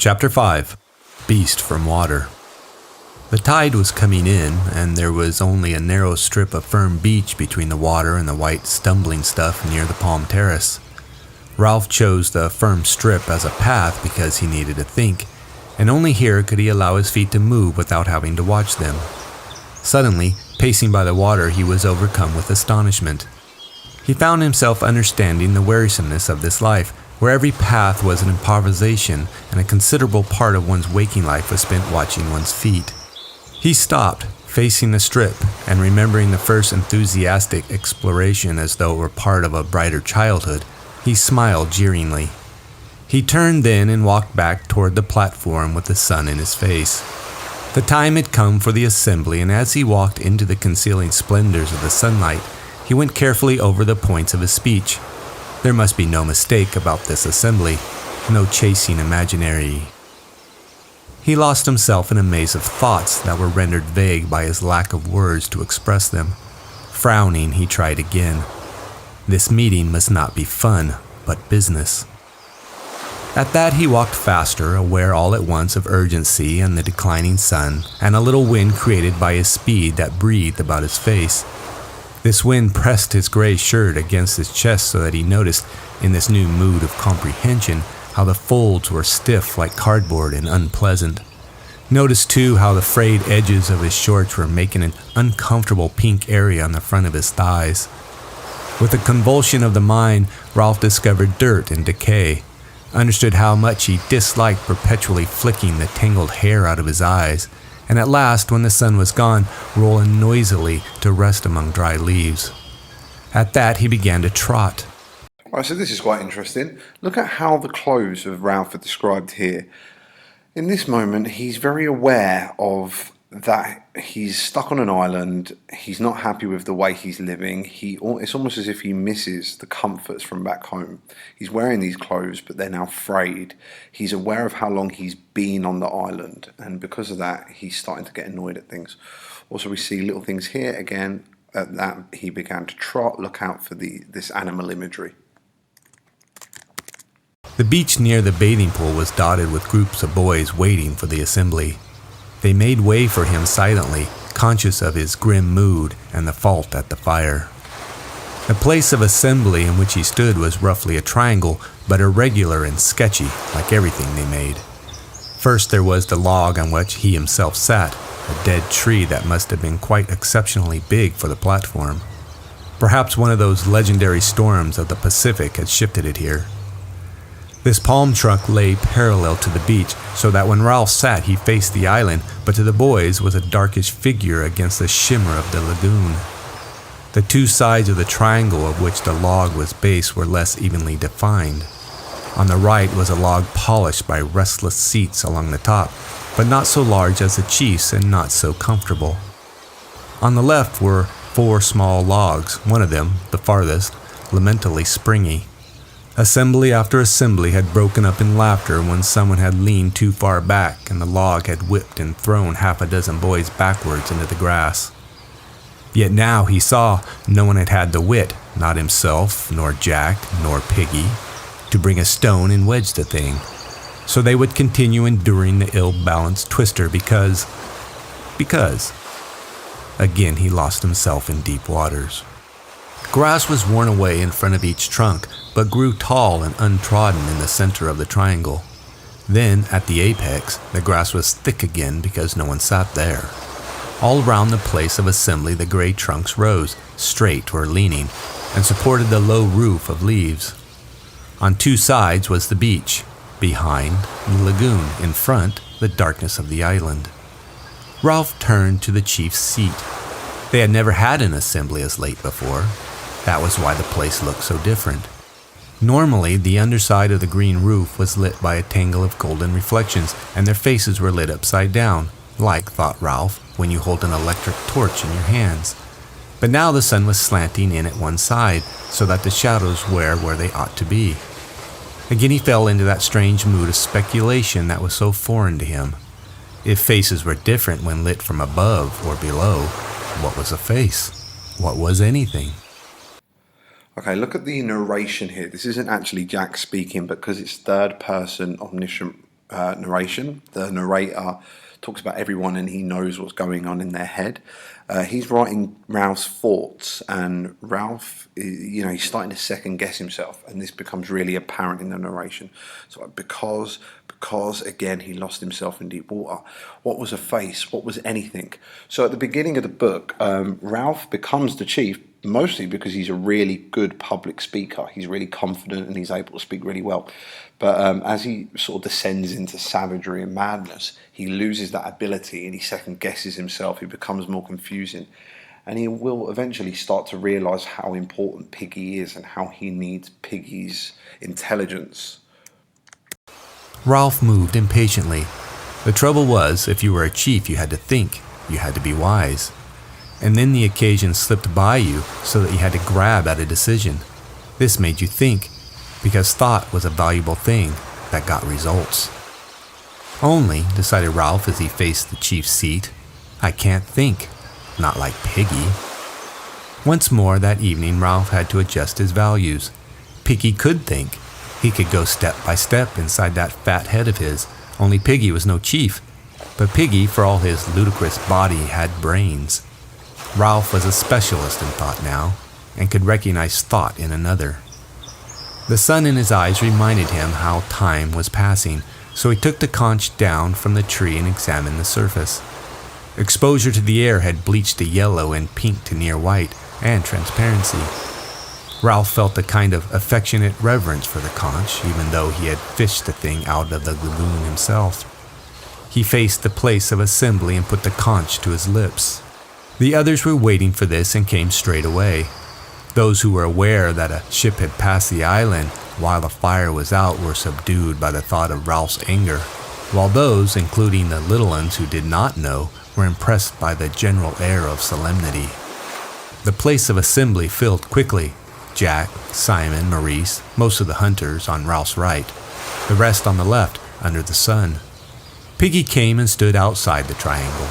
Chapter 5 Beast from Water. The tide was coming in, and there was only a narrow strip of firm beach between the water and the white stumbling stuff near the palm terrace. Ralph chose the firm strip as a path because he needed to think, and only here could he allow his feet to move without having to watch them. Suddenly, pacing by the water, he was overcome with astonishment. He found himself understanding the wearisomeness of this life, where every path was an improvisation and a considerable part of one's waking life was spent watching one's feet. He stopped, facing the strip, and remembering the first enthusiastic exploration as though it were part of a brighter childhood, he smiled jeeringly. He turned then and walked back toward the platform with the sun in his face. The time had come for the assembly, and as he walked into the concealing splendors of the sunlight, he went carefully over the points of his speech. There must be no mistake about this assembly, no chasing imaginary. He lost himself in a maze of thoughts that were rendered vague by his lack of words to express them. Frowning, he tried again. This meeting must not be fun, but business. At that he walked faster, aware all at once of urgency and the declining sun, and a little wind created by his speed that breathed about his face. This wind pressed his gray shirt against his chest so that he noticed, in this new mood of comprehension, how the folds were stiff like cardboard and unpleasant. Noticed too how the frayed edges of his shorts were making an uncomfortable pink area on the front of his thighs. With a convulsion of the mind, Ralph discovered dirt and decay, understood how much he disliked perpetually flicking the tangled hair out of his eyes, and at last, when the sun was gone, rolling noisily to rest among dry leaves. At that, he began to trot. Right, so this is quite interesting. Look at how the clothes of Ralph are described here. In this moment, he's very aware of that he's stuck on an island. He's not happy with the way he's living. It's almost as if he misses the comforts from back home. He's wearing these clothes, but they're now frayed. He's aware of how long he's been on the island, and because of that, he's starting to get annoyed at things. Also, we see little things here again. At that, he began to trot. Look out for this animal imagery. The beach near the bathing pool was dotted with groups of boys waiting for the assembly. They made way for him silently, conscious of his grim mood and the fault at the fire. The place of assembly in which he stood was roughly a triangle, but irregular and sketchy, like everything they made. First there was the log on which he himself sat, a dead tree that must have been quite exceptionally big for the platform. Perhaps one of those legendary storms of the Pacific had shifted it here. This palm trunk lay parallel to the beach, so that when Ralph sat he faced the island, but to the boys was a darkish figure against the shimmer of the lagoon. The two sides of the triangle of which the log was based were less evenly defined. On the right was a log polished by restless seats along the top, but not so large as the chief's and not so comfortable. On the left were 4 small logs, one of them, the farthest, lamentably springy. Assembly after assembly had broken up in laughter when someone had leaned too far back and the log had whipped and thrown half a dozen boys backwards into the grass. Yet now he saw no one had had the wit, not himself, nor Jack, nor Piggy, to bring a stone and wedge the thing. So they would continue enduring the ill-balanced twister because... Again he lost himself in deep waters. Grass was worn away in front of each trunk, but grew tall and untrodden in the center of the triangle. Then, at the apex, the grass was thick again because no one sat there. All around the place of assembly the gray trunks rose, straight or leaning, and supported the low roof of leaves. On 2 sides was the beach, behind, the lagoon, in front, the darkness of the island. Ralph turned to the chief's seat. They had never had an assembly as late before. That was why the place looked so different. Normally, the underside of the green roof was lit by a tangle of golden reflections, and their faces were lit upside down, like, thought Ralph, when you hold an electric torch in your hands. But now the sun was slanting in at one side, so that the shadows were where they ought to be. Again he fell into that strange mood of speculation that was so foreign to him. If faces were different when lit from above or below, what was a face? What was anything? Okay, look at the narration here. This isn't actually Jack speaking, but because it's third person omniscient narration. The narrator talks about everyone and he knows what's going on in their head. He's writing Ralph's thoughts, and Ralph, he's starting to second guess himself, and this becomes really apparent in the narration. So because again, he lost himself in deep water. What was a face? What was anything? So at the beginning of the book, Ralph becomes the chief mostly because he's a really good public speaker. He's really confident and he's able to speak really well. But as he sort of descends into savagery and madness, he loses that ability and he second guesses himself. He becomes more confusing. And he will eventually start to realise how important Piggy is and how he needs Piggy's intelligence. Ralph moved impatiently. The trouble was, if you were a chief, you had to think. You had to be wise. And then the occasion slipped by you so that you had to grab at a decision. This made you think, because thought was a valuable thing that got results. Only, decided Ralph as he faced the chief's seat, I can't think, not like Piggy. Once more that evening, Ralph had to adjust his values. Piggy could think. He could go step by step inside that fat head of his, only Piggy was no chief. But Piggy, for all his ludicrous body, had brains. Ralph was a specialist in thought now, and could recognize thought in another. The sun in his eyes reminded him how time was passing, so he took the conch down from the tree and examined the surface. Exposure to the air had bleached the yellow and pink to near white and transparency. Ralph felt a kind of affectionate reverence for the conch, even though he had fished the thing out of the lagoon himself. He faced the place of assembly and put the conch to his lips. The others were waiting for this and came straight away. Those who were aware that a ship had passed the island while the fire was out were subdued by the thought of Ralph's anger, while those, including the little ones who did not know, were impressed by the general air of solemnity. The place of assembly filled quickly. Jack, Simon, Maurice, most of the hunters on Ralph's right, the rest on the left, under the sun. Piggy came and stood outside the triangle.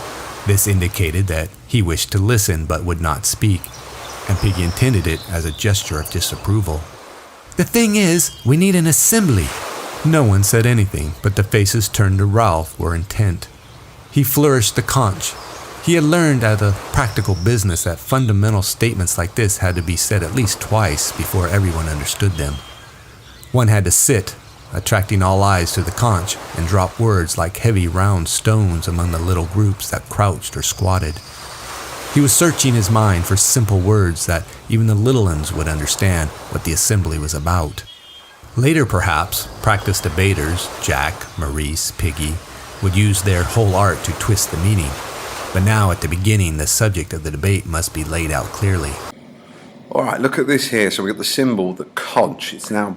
This indicated that he wished to listen but would not speak, and Piggy intended it as a gesture of disapproval. The thing is, we need an assembly. No one said anything, but the faces turned to Ralph were intent. He flourished the conch. He had learned out of practical business that fundamental statements like this had to be said at least twice before everyone understood them. One had to sit, attracting all eyes to the conch, and drop words like heavy round stones among the little groups that crouched or squatted. He was searching his mind for simple words that even the little ones would understand what the assembly was about. Later, perhaps, practiced debaters, Jack, Maurice, Piggy, would use their whole art to twist the meaning. But now, at the beginning, the subject of the debate must be laid out clearly. All right, look at this here. So we've got the symbol, the conch. It's now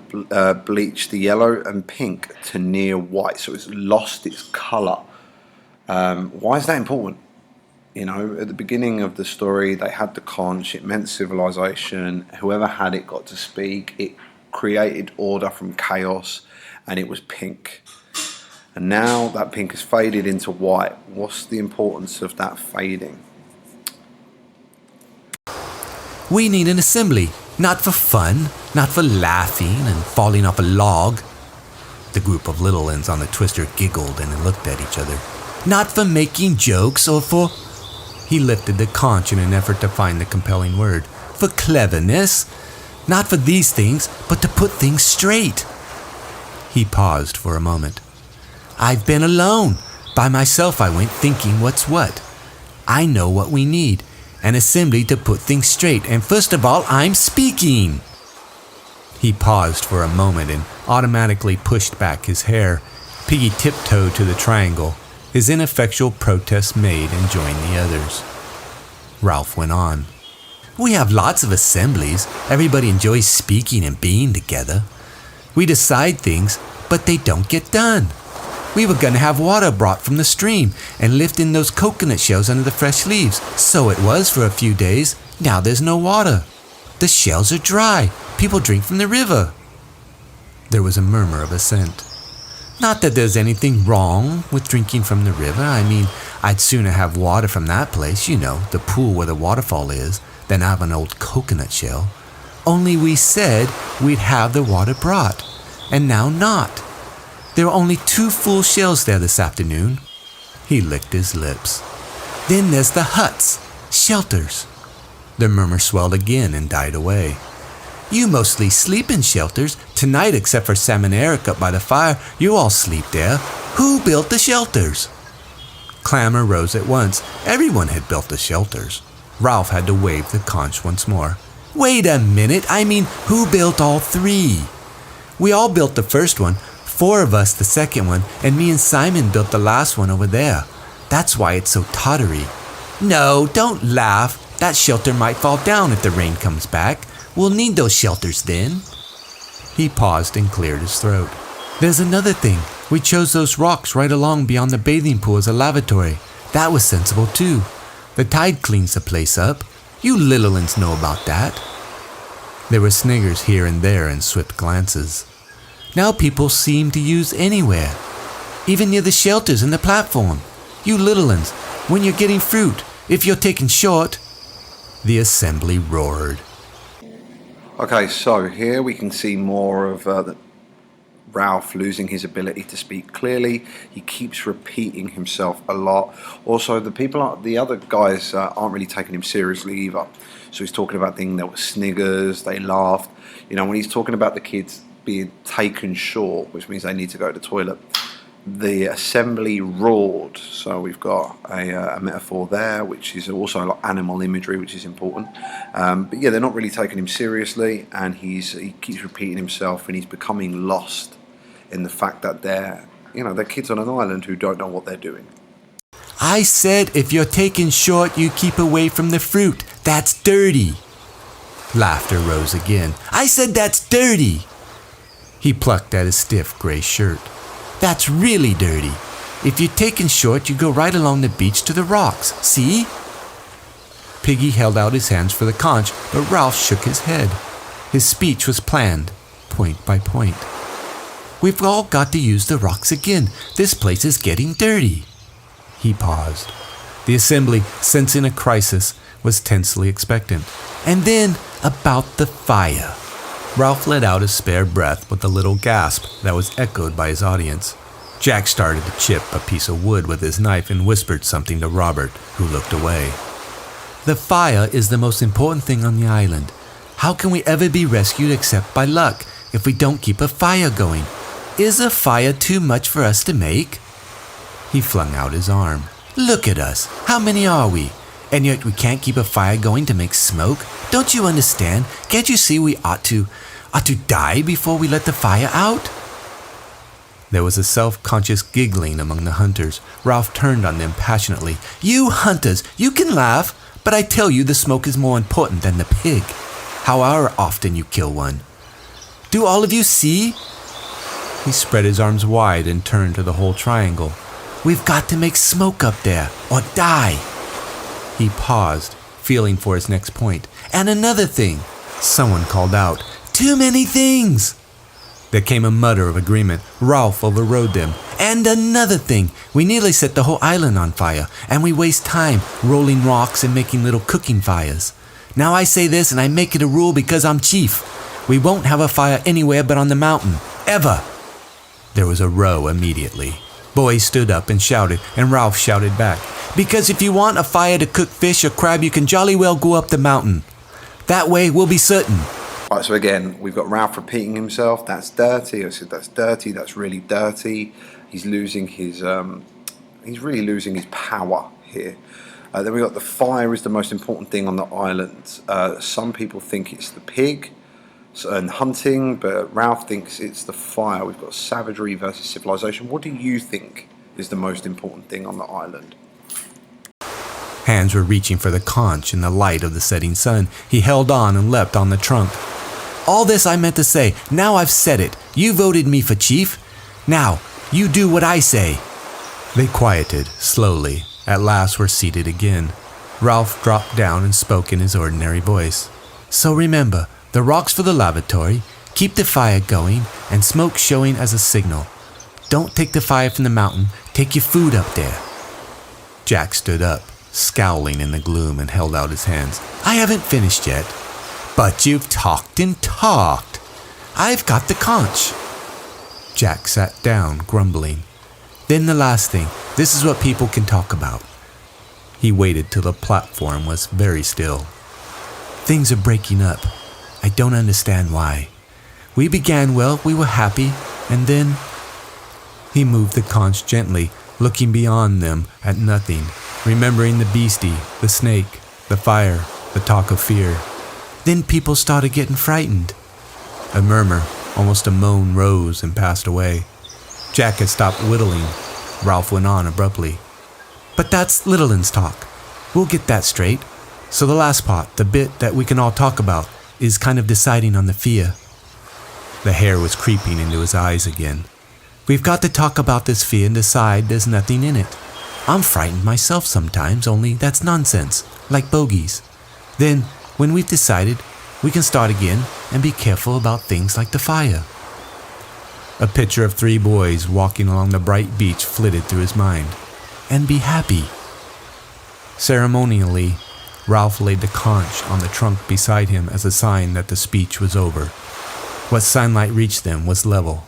bleached the yellow and pink to near white. So it's lost its colour. Why is that important? At the beginning of the story, they had the conch. It meant civilization. Whoever had it got to speak. It created order from chaos, and it was pink. And now that pink has faded into white. What's the importance of that fading? We need an assembly, not for fun, not for laughing and falling off a log. The group of little ones on the twister giggled and looked at each other. Not for making jokes or for... He lifted the conch in an effort to find the compelling word. For cleverness. Not for these things, but to put things straight. He paused for a moment. I've been alone. By myself I went thinking what's what. I know what we need. An assembly to put things straight, and first of all, I'm speaking. He paused for a moment and automatically pushed back his hair. Piggy tiptoed to the triangle, his ineffectual protest made, and joined the others. Ralph went on. We have lots of assemblies. Everybody enjoys speaking and being together. We decide things, but they don't get done. We were going to have water brought from the stream and lift in those coconut shells under the fresh leaves. So it was for a few days. Now there's no water. The shells are dry. People drink from the river. There was a murmur of assent. Not that there's anything wrong with drinking from the river. I mean, I'd sooner have water from that place, the pool where the waterfall is, than have an old coconut shell. Only we said we'd have the water brought, and now not. There are only 2 full shells there this afternoon." He licked his lips. "Then there's the huts, shelters." The murmur swelled again and died away. "You mostly sleep in shelters. Tonight, except for Sam and Eric up by the fire, you all sleep there. Who built the shelters?" Clamor rose at once. Everyone had built the shelters. Ralph had to wave the conch once more. "Wait a minute. I mean, who built all 3? We all built the first one, 4 of us the second one, and me and Simon built the last one over there. That's why it's so tottery." "No, don't laugh. That shelter might fall down if the rain comes back. We'll need those shelters then." He paused and cleared his throat. "There's another thing. We chose those rocks right along beyond the bathing pool as a lavatory. That was sensible too. The tide cleans the place up. You little uns know about that." There were sniggers here and there and swift glances. "Now people seem to use anywhere, even near the shelters and the platform. You little uns, when you're getting fruit, if you're taken short." The assembly roared. Okay, so here we can see more of Ralph losing his ability to speak clearly. He keeps repeating himself a lot. Also, the other guys aren't really taking him seriously either. So he's talking about things that were sniggers, they laughed. You know, when he's talking about the kids being taken short, which means they need to go to the toilet, the assembly roared. So we've got a metaphor there, which is also like animal imagery, which is important. But yeah, they're not really taking him seriously, and he keeps repeating himself, and he's becoming lost in the fact that they're kids on an island who don't know what they're doing. "I said if you're taken short, you keep away from the fruit. That's dirty." Laughter rose again. "I said that's dirty." He plucked at his stiff gray shirt. "That's really dirty. If you're taken short, you go right along the beach to the rocks. See?" Piggy held out his hands for the conch, but Ralph shook his head. His speech was planned, point by point. "We've all got to use the rocks again. This place is getting dirty." He paused. The assembly, sensing a crisis, was tensely expectant. "And then, about the fire." Ralph let out a spare breath with a little gasp that was echoed by his audience. Jack started to chip a piece of wood with his knife and whispered something to Robert, who looked away. "The fire is the most important thing on the island. How can we ever be rescued except by luck if we don't keep a fire going? Is a fire too much for us to make?" He flung out his arm. "Look at us. How many are we? And yet we can't keep a fire going to make smoke? Don't you understand? Can't you see we ought to die before we let the fire out?" There was a self-conscious giggling among the hunters. Ralph turned on them passionately. "You hunters, you can laugh, but I tell you the smoke is more important than the pig. However often you kill one. Do all of you see?" He spread his arms wide and turned to the whole triangle. "We've got to make smoke up there, or die." He paused, feeling for his next point. "And another thing," someone called out. "Too many things." There came a mutter of agreement. Ralph overrode them. "And another thing, we nearly set the whole island on fire, and we waste time rolling rocks and making little cooking fires. Now I say this, and I make it a rule because I'm chief. We won't have a fire anywhere but on the mountain. Ever." There was a row immediately. Boys stood up and shouted, and Ralph shouted back, "Because if you want a fire to cook fish or crab, you can jolly well go up the mountain. That way we'll be certain." Right, so again, we've got Ralph repeating himself. That's dirty. I said that's dirty. That's really dirty. He's losing his, he's really losing his power here. Then we got the fire is the most important thing on the island. Some people think it's the pig and hunting, but Ralph thinks it's the fire. We've got savagery versus civilization. What do you think is the most important thing on the island? Hands were reaching for the conch in the light of the setting sun. He held on and leapt on the trunk. "All this I meant to say. Now I've said it. You voted me for chief. Now, you do what I say." They quieted, slowly. At last were seated again. Ralph dropped down and spoke in his ordinary voice. "So remember, the rocks for the lavatory, keep the fire going, and smoke showing as a signal. Don't take the fire from the mountain. Take your food up there." Jack stood up, scowling in the gloom, and held out his hands. "I haven't finished yet." "But you've talked and talked. I've got the conch." Jack sat down, grumbling. Then the last thing, this is what people can talk about. He waited till the platform was very still. Things are breaking up. I don't understand why. We began well, we were happy, and then... He moved the conch gently, looking beyond them at nothing, remembering the beastie, the snake, the fire, the talk of fear. Then people started getting frightened. A murmur, almost a moan, rose and passed away. Jack had stopped whittling. Ralph went on abruptly. But that's Littleton's talk. We'll get that straight. So the last part, the bit that we can all talk about, is kind of deciding on the fear. The hair was creeping into his eyes again. We've got to talk about this fear and decide there's nothing in it. I'm frightened myself sometimes, only that's nonsense, like bogeys. Then, when we've decided, we can start again and be careful about things like the fire. A picture of 3 boys walking along the bright beach flitted through his mind. And be happy. Ceremonially, Ralph laid the conch on the trunk beside him as a sign that the speech was over. What sunlight reached them was level.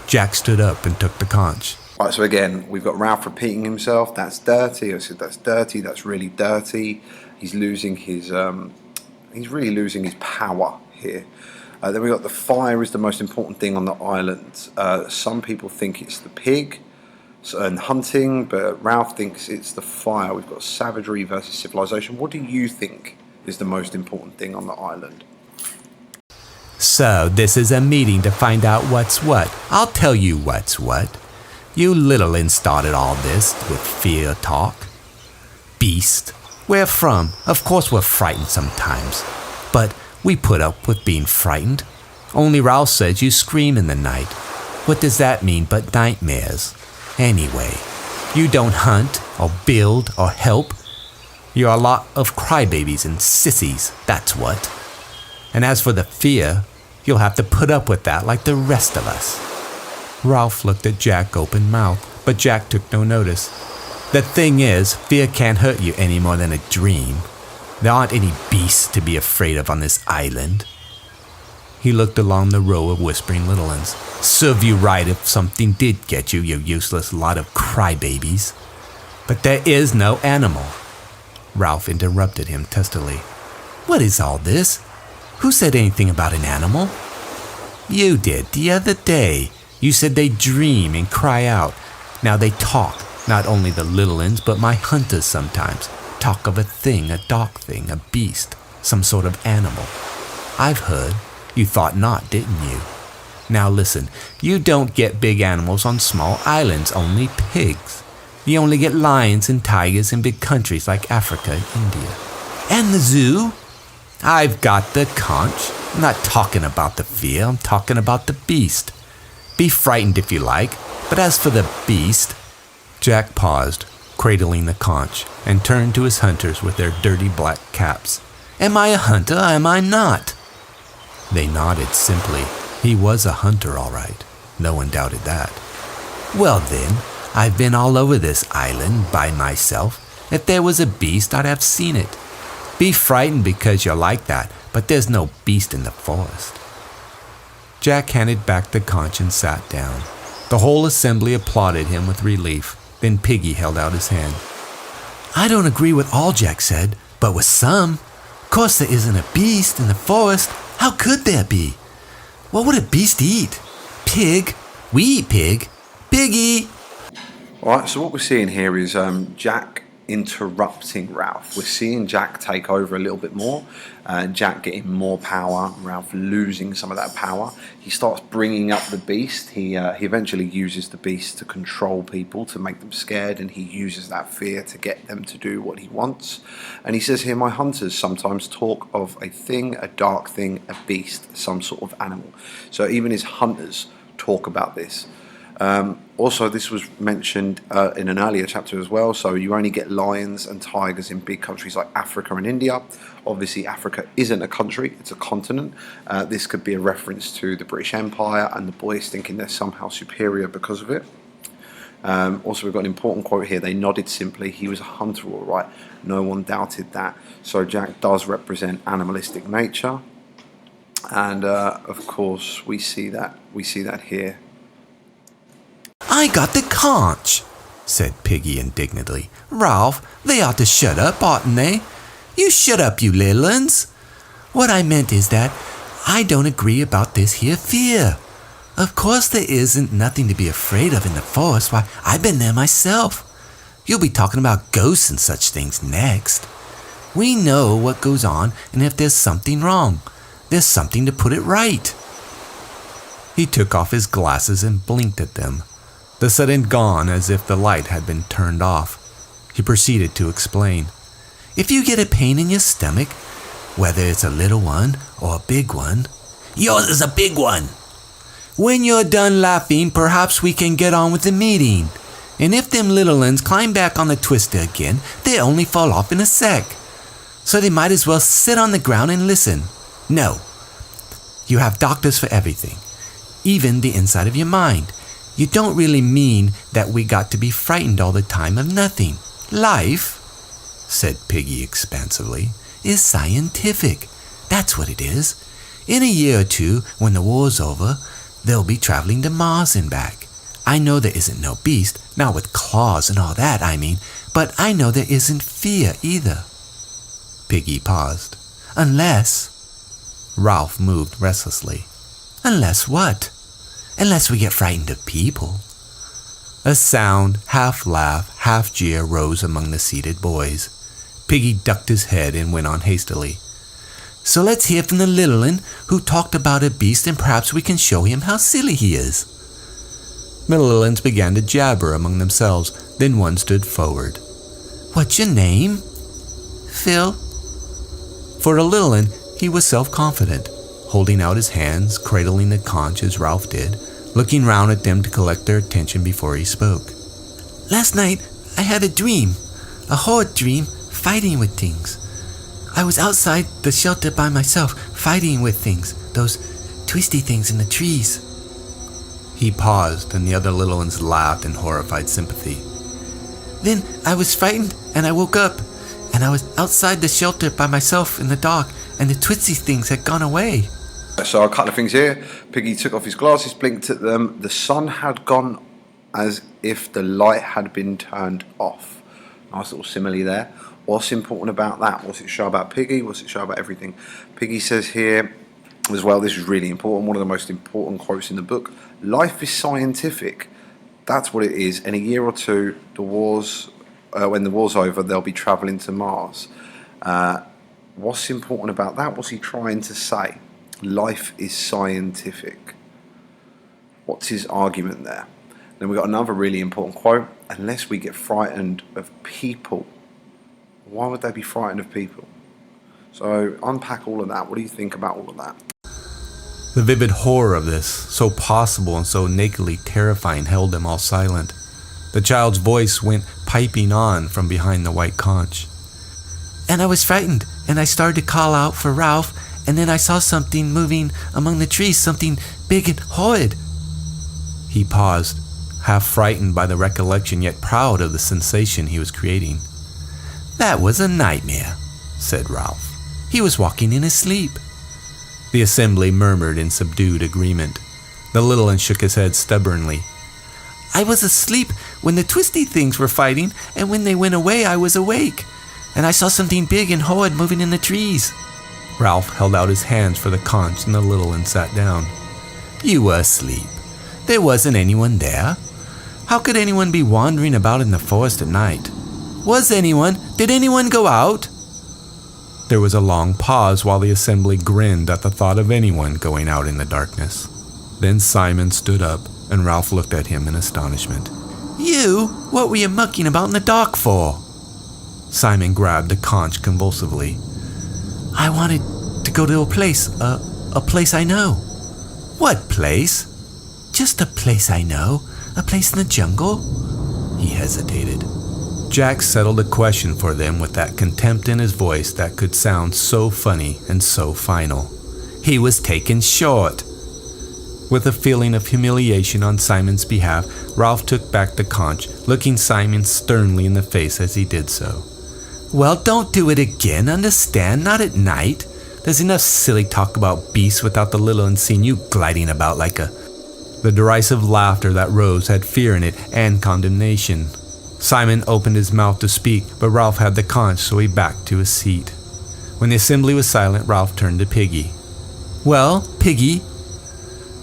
Jack stood up and took the conch. Right, so again, we've got Ralph repeating himself. That's dirty. I said that's dirty. That's really dirty. He's losing his, he's really losing his power here. Then we got the fire is the most important thing on the island. Some people think it's the pig and hunting, but Ralph thinks it's the fire. We've got savagery versus civilization. What do you think is the most important thing on the island? So, this is a meeting to find out what's what. I'll tell you what's what. You Littleton started all this with fear talk. Beast. Where from? Of course we're frightened sometimes. But we put up with being frightened. Only Ralph says you scream in the night. What does that mean but nightmares? Anyway, you don't hunt or build or help. You're a lot of crybabies and sissies, that's what. And as for the fear, you'll have to put up with that like the rest of us. Ralph looked at Jack open-mouthed, but Jack took no notice. The thing is, fear can't hurt you any more than a dream. There aren't any beasts to be afraid of on this island. He looked along the row of whispering Littletons. Serve you right if something did get you, you useless lot of crybabies. But there is no animal. Ralph interrupted him testily. What is all this? Who said anything about an animal? You did, the other day. You said they dream and cry out. Now they talk, not only the Littleton's, but my hunters sometimes. Talk of a thing, a dark thing, a beast, some sort of animal. I've heard. You thought not, didn't you? Now listen, you don't get big animals on small islands, only pigs. You only get lions and tigers in big countries like Africa and India. And the zoo? I've got the conch. I'm not talking about the fear, I'm talking about the beast. Be frightened if you like, but as for the beast... Jack paused, cradling the conch, and turned to his hunters with their dirty black caps. Am I a hunter or am I not? They nodded simply. He was a hunter, all right. No one doubted that. Well then, I've been all over this island by myself. If there was a beast, I'd have seen it. Be frightened because you're like that, but there's no beast in the forest. Jack handed back the conch and sat down. The whole assembly applauded him with relief. Then Piggy held out his hand. I don't agree with all Jack said, but with some. Of course there isn't a beast in the forest. How could there be? What would a beast eat? Pig. We eat pig. Piggy! Alright, so what we're seeing here is Jack interrupting Ralph. We're seeing Jack take over a little bit more, Jack getting more power, Ralph losing some of that power. He starts bringing up the beast. He eventually uses the beast to control people, to make them scared, and he uses that fear to get them to do what he wants. And he says here, my hunters sometimes talk of a thing, a dark thing, a beast, some sort of animal. So even his hunters talk about this. Also, this was mentioned in an earlier chapter as well, so you only get lions and tigers in big countries like Africa and India. Obviously, Africa isn't a country, it's a continent. This could be a reference to the British Empire and the boys thinking they're somehow superior because of it. Also, we've got an important quote here. They nodded simply. He was a hunter, all right. No one doubted that. So Jack does represent animalistic nature. And, of course, we see that here. I got the conch, said Piggy indignantly. Ralph, they ought to shut up, oughtn't they? You shut up, you little uns. What I meant is that I don't agree about this here fear. Of course there isn't nothing to be afraid of in the forest. Why, I've been there myself. You'll be talking about ghosts and such things next. We know what goes on, and if there's something wrong, there's something to put it right. He took off his glasses and blinked at them. The sun had gone as if the light had been turned off. He proceeded to explain. If you get a pain in your stomach, whether it's a little one or a big one, yours is a big one. When you're done laughing, perhaps we can get on with the meeting. And if them little uns climb back on the twister again, they only fall off in a sec. So they might as well sit on the ground and listen. No. You have doctors for everything, even the inside of your mind. You don't really mean that we got to be frightened all the time of nothing. Life, said Piggy expansively, is scientific. That's what it is. In a year or two, when the war's over, they'll be traveling to Mars and back. I know there isn't no beast, not with claws and all that, I mean, but I know there isn't fear either. Piggy paused. Unless... Ralph moved restlessly. Unless what? Unless we get frightened of people. A sound, half laugh, half jeer rose among the seated boys. Piggy ducked his head and went on hastily. So let's hear from the little un who talked about a beast, and perhaps we can show him how silly he is. The little uns began to jabber among themselves. Then one stood forward. What's your name? Phil. For a little un, he was self-confident, holding out his hands, cradling the conch as Ralph did, looking round at them to collect their attention before he spoke. Last night, I had a dream, a horrid dream, fighting with things. I was outside the shelter by myself, fighting with things, those twisty things in the trees. He paused, and the other little ones laughed in horrified sympathy. Then I was frightened, and I woke up, and I was outside the shelter by myself in the dark, and the twisty things had gone away. So a couple of things here. Piggy took off his glasses, blinked at them. The sun had gone as if the light had been turned off. Nice little simile there. What's important about that? What's it show about Piggy? What's it show about everything? Piggy says here as well, this is really important, one of the most important quotes in the book. Life is scientific. That's what it is. In a year or two, the wars, when the war's over, they'll be travelling to Mars. What's important about that? What's he trying to say? Life is scientific. What's his argument there? Then we've got another really important quote. Unless we get frightened of people. Why would they be frightened of people? So unpack all of that. What do you think about all of that? The vivid horror of this, so possible and so nakedly terrifying, held them all silent. The child's voice went piping on from behind the white conch. And I was frightened, and I started to call out for Ralph, and then I saw something moving among the trees, something big and horrid. He paused, half frightened by the recollection, yet proud of the sensation he was creating. That was a nightmare, said Ralph. He was walking in his sleep. The assembly murmured in subdued agreement. The little one shook his head stubbornly. I was asleep when the twisty things were fighting, and when they went away I was awake, and I saw something big and horrid moving in the trees. Ralph held out his hands for the conch, and the little one sat down. You were asleep. There wasn't anyone there. How could anyone be wandering about in the forest at night? Was anyone? Did anyone go out? There was a long pause while the assembly grinned at the thought of anyone going out in the darkness. Then Simon stood up, and Ralph looked at him in astonishment. You? What were you mucking about in the dark for? Simon grabbed the conch convulsively. I wanted to go to a place I know. What place? Just a place I know. A place in the jungle? He hesitated. Jack settled a question for them with that contempt in his voice that could sound so funny and so final. He was taken short. With a feeling of humiliation on Simon's behalf, Ralph took back the conch, looking Simon sternly in the face as he did so. Well, don't do it again, understand? Not at night. There's enough silly talk about beasts without the little one seeing you gliding about like a... The derisive laughter that rose had fear in it and condemnation. Simon opened his mouth to speak, but Ralph had the conch, so he backed to his seat. When the assembly was silent, Ralph turned to Piggy. "Well, Piggy,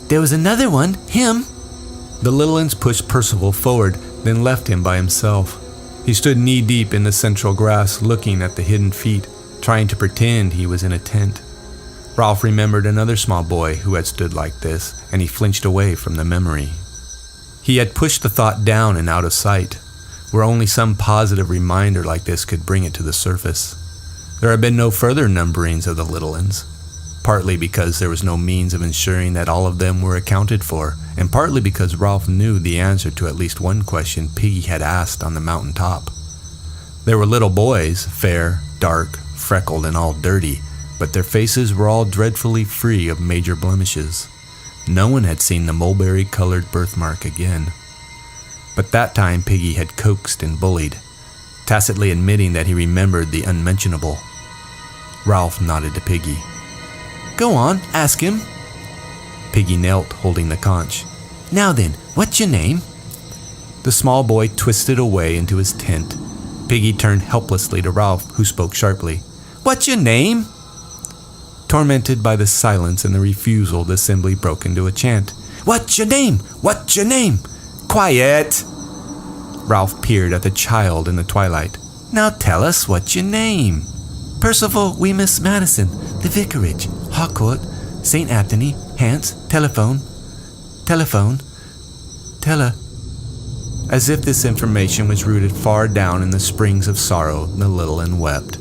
there was another one, him." The little uns pushed Percival forward, then left him by himself. He stood knee-deep in the central grass, looking at the hidden feet, trying to pretend he was in a tent. Ralph remembered another small boy who had stood like this, and he flinched away from the memory. He had pushed the thought down and out of sight, where only some positive reminder like this could bring it to the surface. There had been no further numberings of the little uns, partly because there was no means of ensuring that all of them were accounted for, and partly because Ralph knew the answer to at least one question Piggy had asked on the mountain top. There were little boys, fair, dark, freckled, and all dirty, but their faces were all dreadfully free of major blemishes. No one had seen the mulberry-colored birthmark again. But that time Piggy had coaxed and bullied, tacitly admitting that he remembered the unmentionable. Ralph nodded to Piggy. "Go on, ask him." Piggy knelt, holding the conch. "Now then, what's your name?" The small boy twisted away into his tent. Piggy turned helplessly to Ralph, who spoke sharply. "What's your name?" Tormented by the silence and the refusal, the assembly broke into a chant. "What's your name? What's your name? Quiet!" Ralph peered at the child in the twilight. "Now tell us what's your name." "Percival Wemyss Madison, the vicarage, Harcourt, St. Anthony, Hants, telephone. As if this information was rooted far down in the springs of sorrow, the little un wept.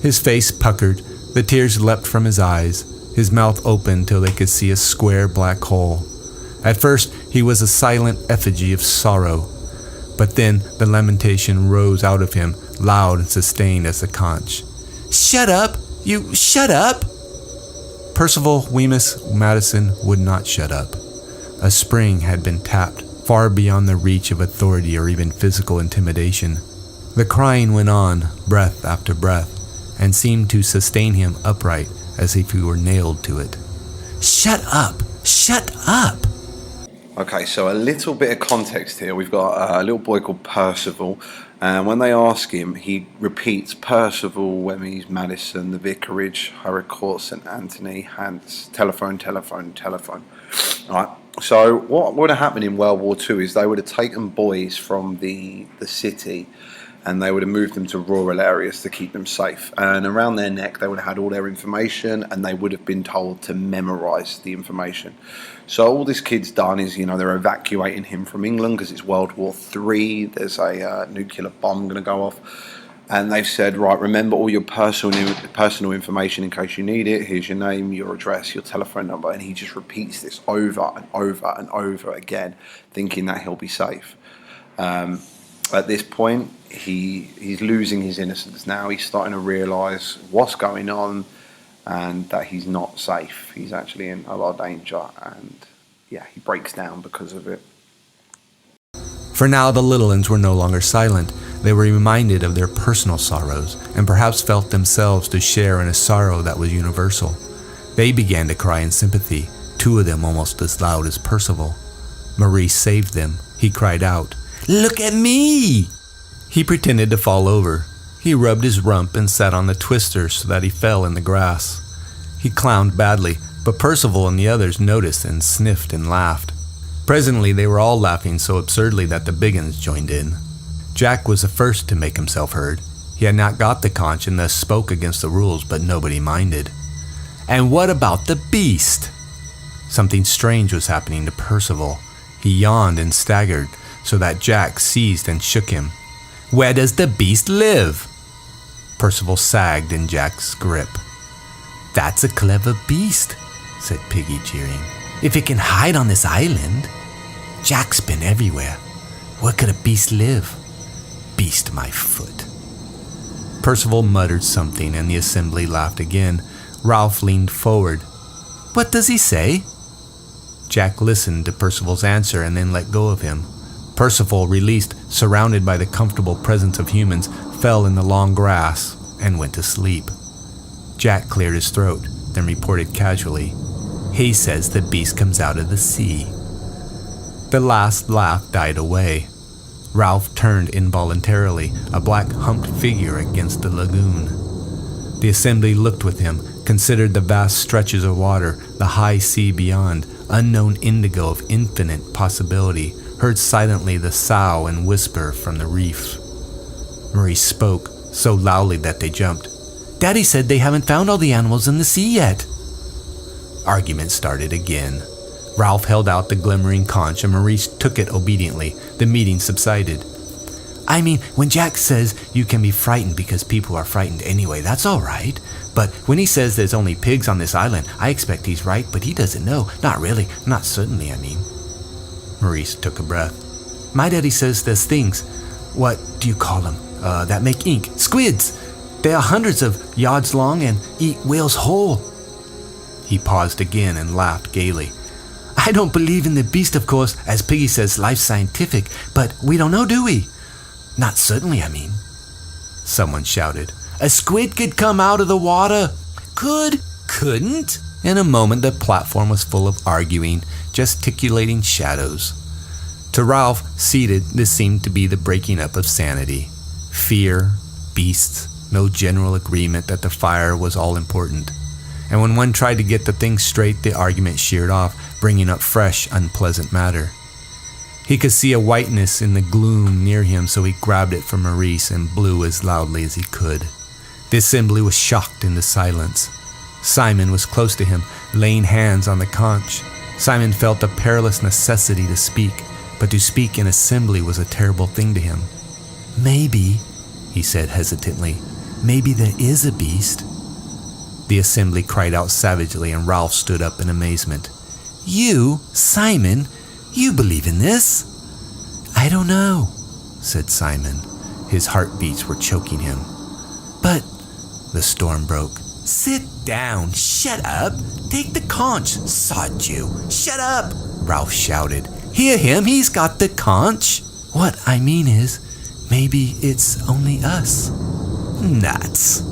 His face puckered, the tears leapt from his eyes, his mouth opened till they could see a square black hole. At first he was a silent effigy of sorrow, but then the lamentation rose out of him, loud and sustained as the conch. "Shut up! You shut up!" Percival Wemyss Madison would not shut up. A spring had been tapped, far beyond the reach of authority or even physical intimidation. The crying went on, breath after breath, and seemed to sustain him upright as if he were nailed to it. "Shut up! Shut up!" Okay, so a little bit of context here. We've got a little boy called Percival, and when they ask him, he repeats Percival Wemyss Madison, the vicarage, Harcourt, St. Anthony, Hants, telephone. Alright, so what would have happened in World War II is they would have taken boys from the city and they would have moved them to rural areas to keep them safe. And around their neck, they would have had all their information and they would have been told to memorize the information. So all this kid's done is, they're evacuating him from England because it's World War III. There's a nuclear bomb going to go off. And they've said, right, remember all your personal information in case you need it. Here's your name, your address, your telephone number. And he just repeats this over and over and over again, thinking that he'll be safe. At this point, he's losing his innocence now. He's starting to realise what's going on and that he's not safe. He's actually in a lot of danger, and he breaks down because of it. For now, the little uns were no longer silent. They were reminded of their personal sorrows, and perhaps felt themselves to share in a sorrow that was universal. They began to cry in sympathy, two of them almost as loud as Percival. Maurice saved them. He cried out, "Look at me!" He pretended to fall over. He rubbed his rump and sat on the twister so that he fell in the grass. He clowned badly, but Percival and the others noticed and sniffed and laughed. Presently they were all laughing so absurdly that the big uns joined in. Jack was the first to make himself heard. He had not got the conch and thus spoke against the rules, but nobody minded. "And what about the beast?" Something strange was happening to Percival. He yawned and staggered, so that Jack seized and shook him. "Where does the beast live?" Percival sagged in Jack's grip. "That's a clever beast," said Piggy, cheering. "If it can hide on this island. Jack's been everywhere. Where could a beast live? Beast my foot." Percival muttered something and the assembly laughed again. Ralph leaned forward. "What does he say?" Jack listened to Percival's answer and then let go of him. Percival, released, surrounded by the comfortable presence of humans, fell in the long grass and went to sleep. Jack cleared his throat, then reported casually, "He says the beast comes out of the sea." The last laugh died away. Ralph turned involuntarily, a black humped figure against the lagoon. The assembly looked with him, considered the vast stretches of water, the high sea beyond, unknown indigo of infinite possibility, heard silently the sough and whisper from the reef. Maurice spoke, so loudly that they jumped. "Daddy said they haven't found all the animals in the sea yet." Argument started again. Ralph held out the glimmering conch and Maurice took it obediently. The meeting subsided. "I mean, when Jack says you can be frightened because people are frightened anyway, that's all right. But when he says there's only pigs on this island, I expect he's right, but he doesn't know. Not really, not certainly, I mean." Maurice took a breath. "My daddy says there's things, what do you call them, that make ink? Squids! They are hundreds of yards long and eat whales whole." He paused again and laughed gaily. "I don't believe in the beast, of course. As Piggy says, life's scientific, but we don't know, do we? Not certainly, I mean." Someone shouted, "A squid could come out of the water." "Could? Couldn't?" In a moment the platform was full of arguing, gesticulating shadows. To Ralph, seated, this seemed to be the breaking up of sanity. Fear, beasts, no general agreement that the fire was all important. And when one tried to get the thing straight, the argument sheared off, bringing up fresh, unpleasant matter. He could see a whiteness in the gloom near him, so he grabbed it from Maurice and blew as loudly as he could. The assembly was shocked into silence. Simon was close to him, laying hands on the conch. Simon felt a perilous necessity to speak, but to speak in assembly was a terrible thing to him. "Maybe," he said hesitantly, "maybe there is a beast." The assembly cried out savagely, and Ralph stood up in amazement. "You, Simon, you believe in this?" "I don't know," said Simon. His heartbeats were choking him. "But," the storm broke. "Sit down, shut up, take the conch, sod you, shut up," Ralph shouted. "Hear him, he's got the conch." "What I mean is, maybe it's only us." "Nuts."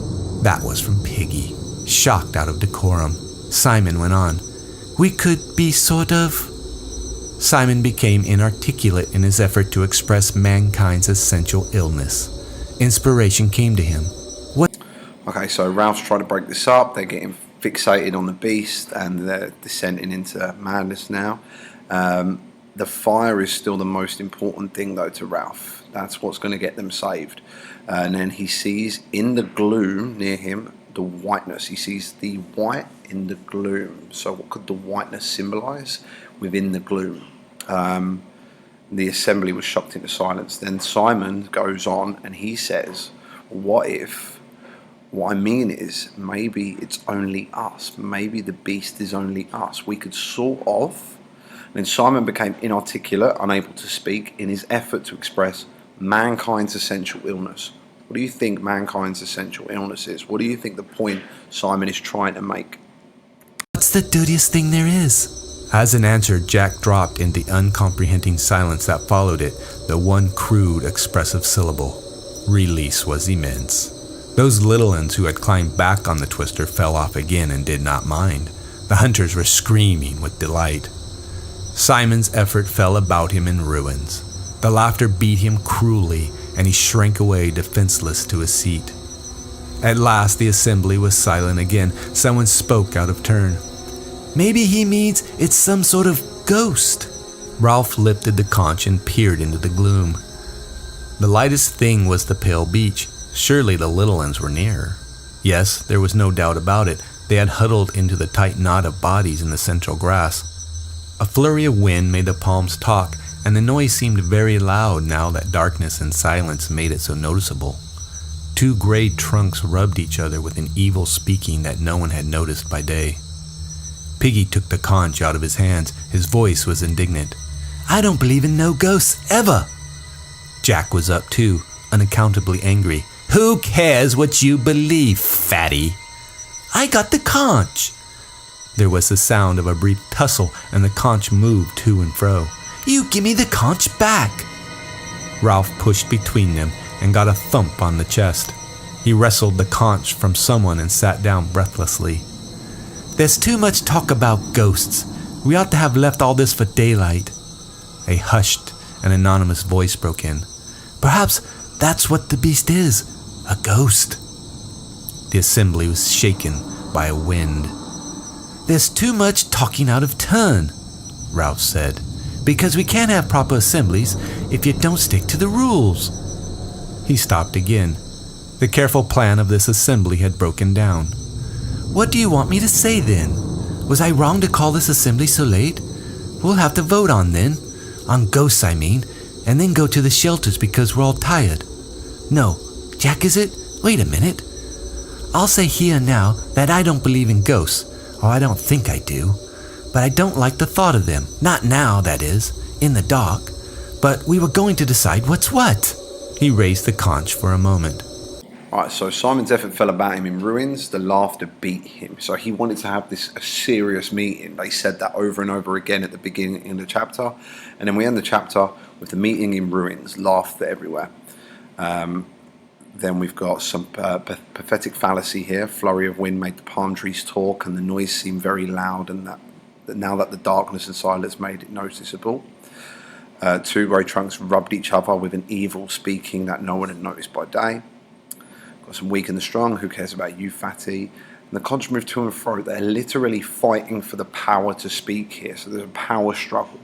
That was from Piggy. Shocked out of decorum, Simon went on. "We could be sort of..." Simon became inarticulate in his effort to express mankind's essential illness. Inspiration came to him. "What?" Okay, so Ralph's trying to break this up. They're getting fixated on the beast and they're descending into madness now. The fire is still the most important thing, though, to Ralph. That's what's going to get them saved. And then he sees in the gloom near him the whiteness. He sees the white in the gloom. So what could the whiteness symbolize within the gloom? The assembly was shocked into silence. Then Simon goes on and he says, what I mean is, maybe it's only us. Maybe the beast is only us. We could sort of..." Then Simon became inarticulate, unable to speak, in his effort to express mankind's essential illness. What do you think mankind's essential illness is? What do you think the point Simon is trying to make? "What's the dirtiest thing there is?" As an answer, Jack dropped in the uncomprehending silence that followed it, the one crude, expressive syllable. Release was immense. Those little uns who had climbed back on the twister fell off again and did not mind. The hunters were screaming with delight. Simon's effort fell about him in ruins. The laughter beat him cruelly, and he shrank away defenseless to his seat. At last the assembly was silent again. Someone spoke out of turn. "Maybe he means it's some sort of ghost." Ralph lifted the conch and peered into the gloom. The lightest thing was the pale beach. Surely the little uns were near. Yes, there was no doubt about it. They had huddled into the tight knot of bodies in the central grass. A flurry of wind made the palms talk, and the noise seemed very loud now that darkness and silence made it so noticeable. Two gray trunks rubbed each other with an evil speaking that no one had noticed by day. Piggy took the conch out of his hands. His voice was indignant. "I don't believe in no ghosts, ever." Jack was up too, unaccountably angry. "Who cares what you believe, fatty?" "I got the conch." There was the sound of a brief tussle, and the conch moved to and fro. "You give me the conch back." Ralph pushed between them and got a thump on the chest. He wrestled the conch from someone and sat down breathlessly. "There's too much talk about ghosts. We ought to have left all this for daylight." A hushed and anonymous voice broke in. "Perhaps that's what the beast is, a ghost." The assembly was shaken by a wind. "There's too much talking out of turn," Ralph said, "because we can't have proper assemblies if you don't stick to the rules." He stopped again. The careful plan of this assembly had broken down. "What do you want me to say then? Was I wrong to call this assembly so late? We'll have to vote on then. On ghosts, I mean, and then go to the shelters because we're all tired. No, Jack, is it? Wait a minute. I'll say here and now that I don't believe in ghosts, or I don't think I do, but I don't like the thought of them. Not now, that is, in the dark. But we were going to decide what's what." He raised the conch for a moment. Right, so Simon's effort fell about him in ruins. The laughter beat him. So he wanted to have this a serious meeting. They said that over and over again at the beginning of the chapter. And then we end the chapter with the meeting in ruins. Laughter everywhere. Then we've got some pathetic fallacy here. Flurry of wind made the palm trees talk, and the noise seemed very loud, and that now that the darkness and silence made it noticeable. Two row trunks rubbed each other with an evil speaking that no one had noticed by day. Got some weak and the strong, who cares about you, fatty? And the conch moved to and fro. They're literally fighting for the power to speak here. So there's a power struggle.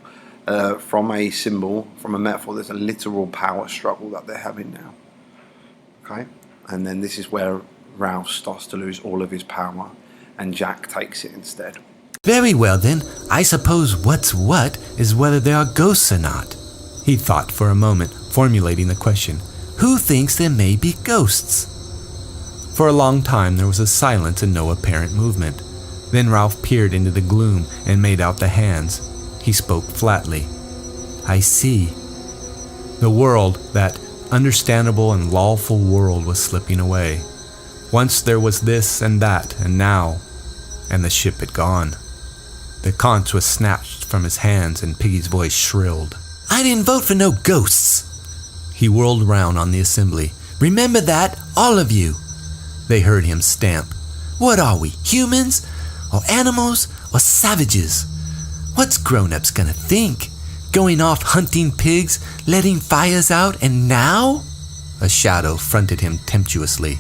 From a symbol, from a metaphor, there's a literal power struggle that they're having now. Okay? And then this is where Ralph starts to lose all of his power, and Jack takes it instead. "Very well then, I suppose what's what is whether there are ghosts or not." He thought for a moment, formulating the question. "Who thinks there may be ghosts?" For a long time there was a silence and no apparent movement. Then Ralph peered into the gloom and made out the hands. He spoke flatly. "I see." The world, that understandable and lawful world, was slipping away. Once there was this and that, and now, and the ship had gone. The conch was snatched from his hands, and Piggy's voice shrilled. "I didn't vote for no ghosts." He whirled round on the assembly. "Remember that, all of you." They heard him stamp. "What are we, humans? Or animals? Or savages? What's grown-ups gonna think? Going off hunting pigs, letting fires out, and now?" A shadow fronted him tempestuously.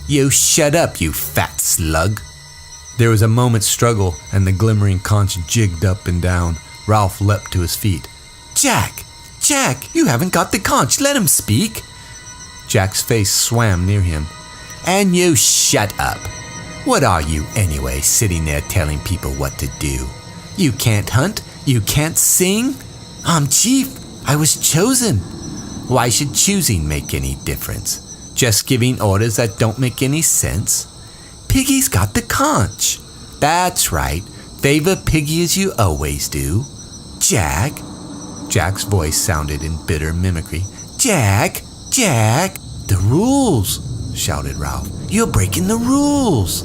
"You shut up, you fat slug." There was a moment's struggle, and the glimmering conch jigged up and down. Ralph leapt to his feet. Jack! Jack! You haven't got the conch! Let him speak!" Jack's face swam near him. "And you shut up! What are you, anyway, sitting there telling people what to do? You can't hunt? You can't sing? I'm chief. I was chosen. Why should choosing make any difference? Just giving orders that don't make any sense? Piggy's got the conch. That's right. Favor Piggy as you always do. Jack." Jack's voice sounded in bitter mimicry. "Jack! Jack! The rules!" shouted Ralph. "You're breaking the rules!"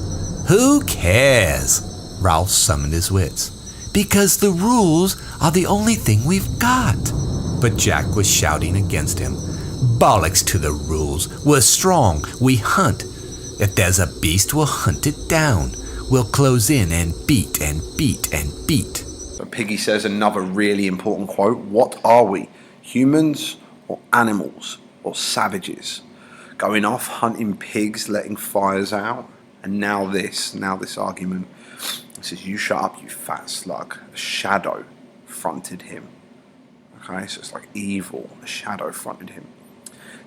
"Who cares?" Ralph summoned his wits. "Because the rules are the only thing we've got." But Jack was shouting against him. "Bollocks to the rules. We're strong. We hunt. If there's a beast, we'll hunt it down. We'll close in and beat and beat and beat." So Piggy says another really important quote. What are we? Humans or animals or savages? Going off hunting pigs, letting fires out. And now this argument. It says, "You shut up, you fat slug." A shadow fronted him. Okay, so it's like evil. A shadow fronted him.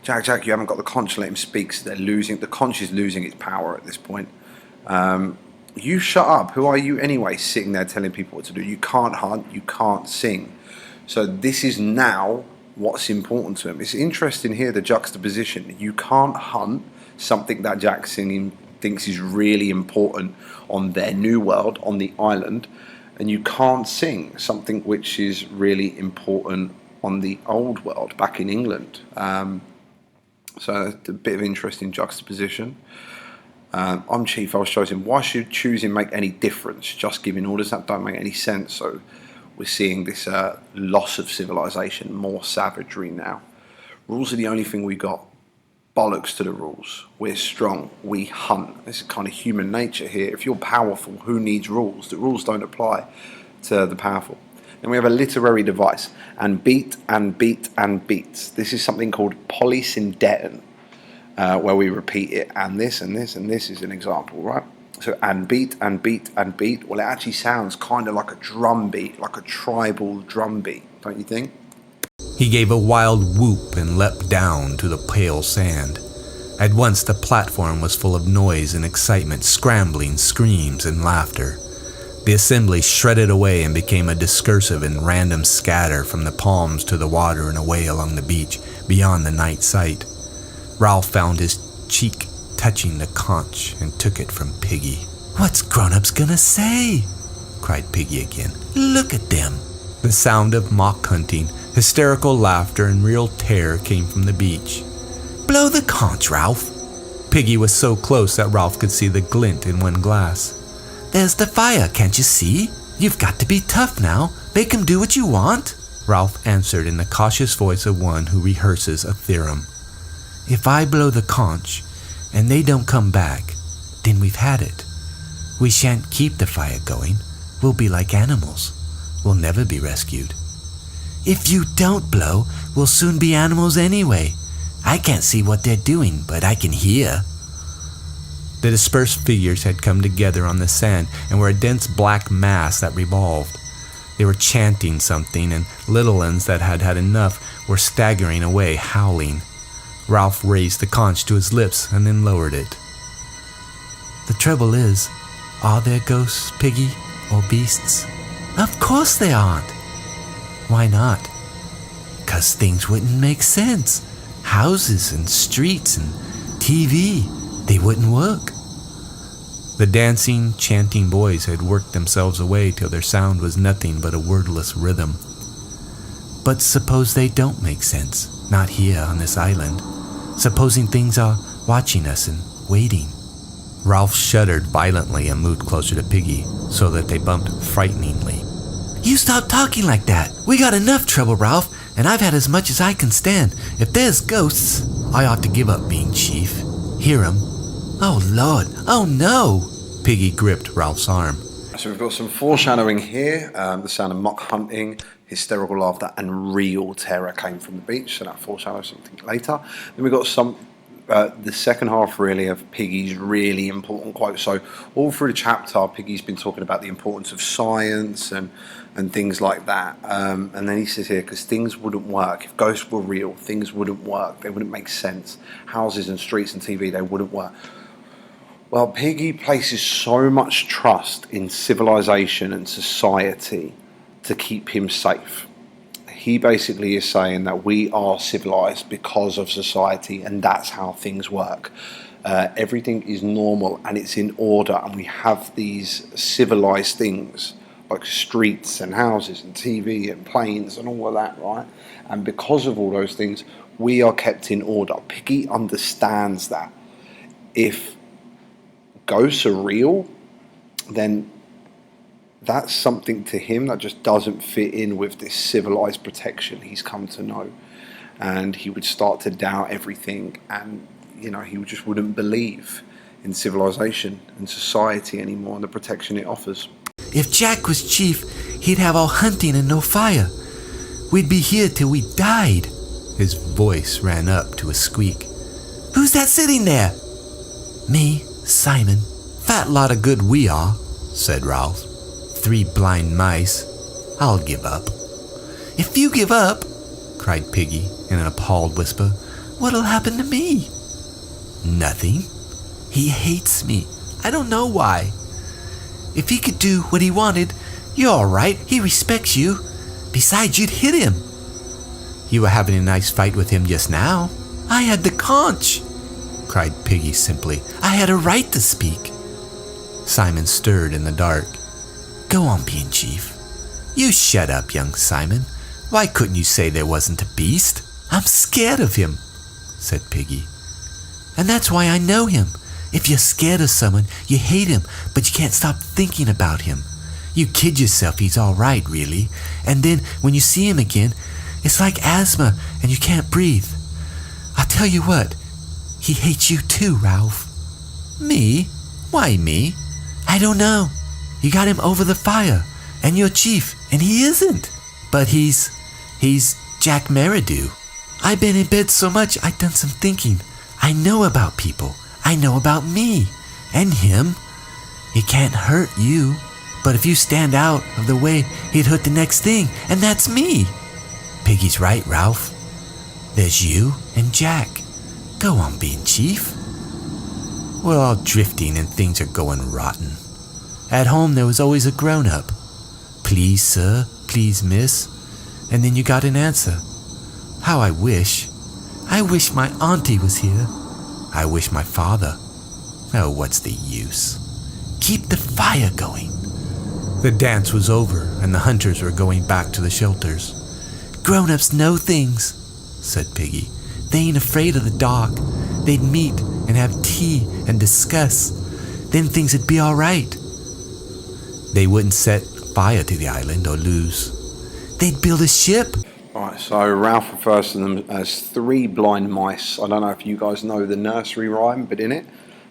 Jack, you haven't got the conch, let him speak. So the conch is losing its power at this point. "You shut up. Who are you anyway, sitting there telling people what to do? You can't hunt, you can't sing." So this is now what's important to him. It's interesting here, the juxtaposition. You can't hunt, something that Jackson thinks is really important on their new world, on the island, and you can't sing, something which is really important on the old world, back in England. So it's a bit of interesting juxtaposition. "I'm chief, I was chosen." Why should choosing make any difference? Just giving orders, that don't make any sense. So we're seeing this loss of civilization, more savagery now. Rules are the only thing we got. Bollocks to the rules. We're strong. We hunt. This is kind of human nature here. If you're powerful, who needs rules? The rules don't apply to the powerful. Then we have a literary device, and beat and beat and beats. This is something called polysyndeton, where we repeat it, and this and this and this is an example, right? So, and beat and beat and beat. Well, it actually sounds kind of like a drum beat, like a tribal drum beat, don't you think? He gave a wild whoop and leapt down to the pale sand. At once the platform was full of noise and excitement, scrambling, screams, and laughter. The assembly shredded away and became a discursive and random scatter from the palms to the water and away along the beach, beyond the night sight. Ralph found his cheek touching the conch and took it from Piggy. "What's grown-ups gonna say?" cried Piggy again. "Look at them." The sound of mock hunting, hysterical laughter, and real terror came from the beach. "Blow the conch, Ralph." Piggy was so close that Ralph could see the glint in one glass. "There's the fire, can't you see? You've got to be tough now. Make 'em do what you want." Ralph answered in the cautious voice of one who rehearses a theorem. "If I blow the conch, and they don't come back, then we've had it. We shan't keep the fire going. We'll be like animals. We'll never be rescued." "If you don't blow, we'll soon be animals anyway. I can't see what they're doing, but I can hear." The dispersed figures had come together on the sand and were a dense black mass that revolved. They were chanting something, and little ones that had had enough were staggering away, howling. Ralph raised the conch to his lips and then lowered it. "The trouble is, are there ghosts, Piggy, or beasts?" "Of course they aren't." "Why not?" "'Cause things wouldn't make sense. Houses and streets and TV, they wouldn't work." The dancing, chanting boys had worked themselves away till their sound was nothing but a wordless rhythm. "But suppose they don't make sense, not here on this island. Supposing things are watching us and waiting." Ralph shuddered violently and moved closer to Piggy, so that they bumped frighteningly. "You stop talking like that. We got enough trouble, Ralph, and I've had as much as I can stand. If there's ghosts, I ought to give up being chief. Hear 'em? Oh, Lord, oh no!" Piggy gripped Ralph's arm. So we've got some foreshadowing here. The sound of mock hunting, hysterical laughter, and real terror came from the beach. So that foreshadows something later. Then we've got the second half really of Piggy's really important quote. So all through the chapter, Piggy's been talking about the importance of science and things like that. And then he says here, because things wouldn't work. If ghosts were real, things wouldn't work. They wouldn't make sense. Houses and streets and TV, they wouldn't work. Well, Piggy places so much trust in civilization and society to keep him safe. He basically is saying that we are civilized because of society, and that's how things work. Everything is normal and it's in order, and we have these civilized things like streets and houses and TV and planes and all of that, right? And because of all those things, we are kept in order. Piggy understands that. If ghosts are real, then that's something to him that just doesn't fit in with this civilized protection he's come to know. And he would start to doubt everything, and he just wouldn't believe in civilization and society anymore and the protection it offers. "If Jack was chief, he'd have all hunting and no fire. We'd be here till we died." His voice ran up to a squeak. "Who's that sitting there?" "Me, Simon." "Fat lot of good we are," said Ralph. "3 blind mice. I'll give up." "If you give up," cried Piggy in an appalled whisper, "what'll happen to me?" "Nothing. He hates me. I don't know why. If he could do what he wanted, you're all right. He respects you. Besides, you'd hit him." "You were having a nice fight with him just now." "I had the conch," cried Piggy simply. "I had a right to speak." Simon stirred in the dark. "Go on being chief." "You shut up, young Simon. Why couldn't you say there wasn't a beast?" "I'm scared of him," said Piggy. "And that's why I know him. If you're scared of someone, you hate him, but you can't stop thinking about him. You kid yourself he's all right, really. And then when you see him again, it's like asthma and you can't breathe. I'll tell you what, he hates you too, Ralph." "Me? Why me?" "I don't know. You got him over the fire, And you're chief, and he isn't. But he's Jack Meridew. I've been in bed so much, I've done some thinking. I know about people. I know about me. And him. He can't hurt you. But if you stand out of the way, he'd hurt the next thing, and that's me. Piggy's right, Ralph. There's you and Jack. Go on being chief. We're all drifting and things are going rotten. At home there was always a grown-up. Please, sir. Please, miss. And then you got an answer. How I wish. I wish my auntie was here. I wish my father. Oh, what's the use? Keep the fire going. The dance was over and the hunters were going back to the shelters. Grown-ups know things, said Piggy. They ain't afraid of the dark. They'd meet and have tea and discuss. Then things would be all right. They wouldn't set fire to the island or lose. They'd build a ship. Right, so Ralph refers to them as 3 blind mice. I don't know if you guys know the nursery rhyme, but in it,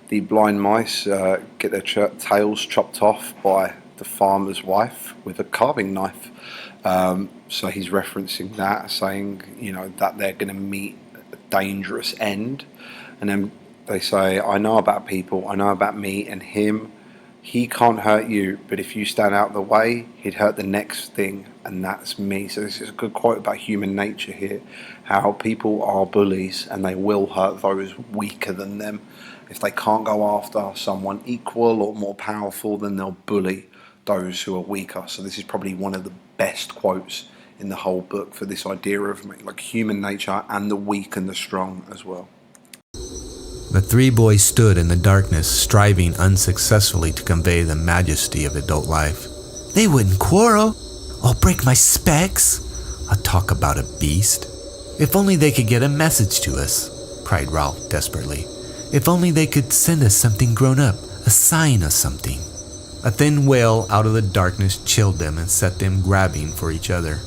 the blind mice get their tails chopped off by the farmer's wife with a carving knife. So he's referencing that, saying, that they're going to meet a dangerous end. And then they say, I know about people, I know about me and him. He can't hurt you, but if you stand out of the way, he'd hurt the next thing, and that's me. So this is a good quote about human nature here, how people are bullies and they will hurt those weaker than them. If they can't go after someone equal or more powerful, then they'll bully those who are weaker. So this is probably one of the best quotes in the whole book for this idea of like human nature and the weak and the strong as well. The 3 boys stood in the darkness, striving unsuccessfully to convey the majesty of adult life. They wouldn't quarrel or break my specs or talk about a beast. If only they could get a message to us, cried Ralph desperately. If only they could send us something grown up, a sign of something. A thin wail out of the darkness chilled them and set them grabbing for each other.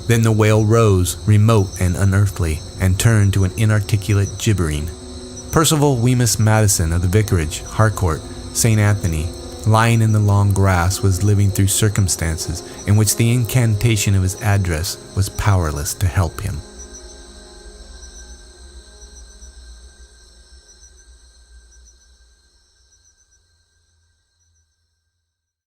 Then the wail rose, remote and unearthly, and turned to an inarticulate gibbering. Percival Wemyss Madison of the vicarage, Harcourt, St. Anthony, lying in the long grass, was living through circumstances in which the incantation of his address was powerless to help him.